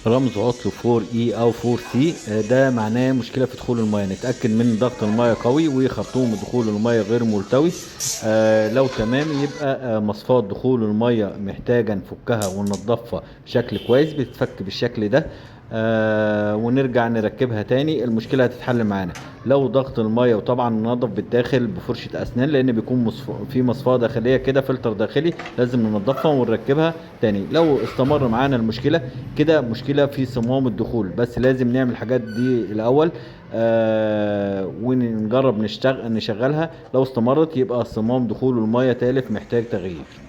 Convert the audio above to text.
رمز عطل 4E أو 4C، ده معناه مشكلة في دخول المياه. نتأكد من ضغط المياه قوي وخرطوم دخول المياه غير ملتوي. لو تمام يبقى مصفاة دخول المياه محتاجة نفكها وننضفها بشكل كويس، بتتفك بالشكل ده. ونرجع نركبها تاني، المشكلة هتتحل معانا. لو ضغط المية، وطبعا ننضف بالداخل بفرشة أسنان، لأن بيكون في مصفاة داخلية كده، فلتر داخلي لازم ننضفها ونركبها تاني. لو استمر معانا المشكلة كده، مشكلة في صمام الدخول، بس لازم نعمل الحاجات دي الأول ونجرب نشغلها. لو استمرت يبقى صمام دخول المية تالف محتاج تغيير.